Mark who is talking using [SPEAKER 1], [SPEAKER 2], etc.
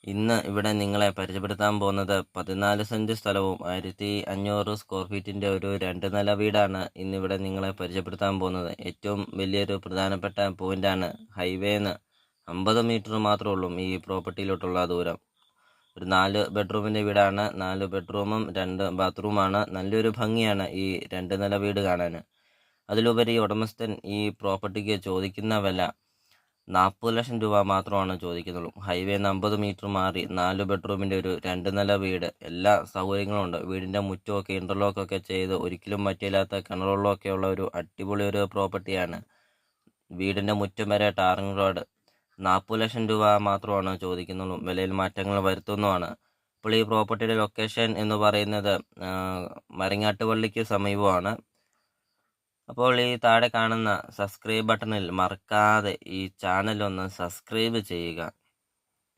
[SPEAKER 1] ഇന്ന് ഇവിടെ നിങ്ങളെ പരിചയപ്പെടുത്താൻ പോകുന്നത് 14 സെന്റ് സ്ഥലവും 1500 സ്ക്വയർ ഫീറ്റിന്റെ ഒരു 2 നില വീടാണ് ഇന്നിവിടെ നിങ്ങളെ പരിചയപ്പെടുത്താൻ പോകുന്നത്. ഏറ്റവും വലിയൊരു പ്രധാനപ്പെട്ട പോയിന്റാണ് ഹൈവേന്ന് 50 മീറ്റർ മാത്രമേ ഉള്ളൂ ഈ പ്രോപ്പർട്ടിയിലോട്ടുള്ള ദൂരം. ഒരു 4 ബെഡ്റൂമിന്റെ വീടാണ്. 4 ബെഡ്റൂമും 2 ബാത്റൂമാണ്. നല്ലൊരു ഭംഗിയാണ് ഈ 2 നില വീട് കാണാൻ. അതിലുപരി ഉടമസ്ഥൻ ഈ പ്രോപ്പർട്ടിക്ക് ചോദിക്കുന്ന വില 40 ലക്ഷം രൂപ മാത്രമാണ് ചോദിക്കുന്നുള്ളൂ. ഹൈവേന്ന് 50 മീറ്റർ മാറി 4 ബെഡ്റൂമിന്റെ ഒരു 2 നില വീട്. എല്ലാ സൗകര്യങ്ങളും ഉണ്ട്. വീടിന്റെ മുറ്റമൊക്കെ ഇന്റർലോക്കൊക്കെ ചെയ്ത് ഒരിക്കലും പറ്റില്ലാത്ത കിണറുകളൊക്കെ ഉള്ള ഒരു അടിപൊളി ഒരു പ്രോപ്പർട്ടിയാണ്. വീടിന്റെ മുറ്റം വരെ ടാറിംഗ് റോഡ്. 40 ലക്ഷം രൂപ മാത്രമാണ് ചോദിക്കുന്നുള്ളൂ. വിലയിൽ മാറ്റങ്ങൾ വരുത്തുന്നതാണ്. ഇപ്പോൾ ഈ പ്രോപ്പർട്ടിയുടെ ലൊക്കേഷൻ എന്ന് പറയുന്നത് മരങ്ങാട്ടുപള്ളിക്ക് സമീപമാണ്. അപ്പോൾ ഈ താഴെ കാണുന്ന സബ്സ്ക്രൈബ് ബട്ടണിൽ മറക്കാതെ ഈ ചാനൽ ഒന്ന് സബ്സ്ക്രൈബ് ചെയ്യുക.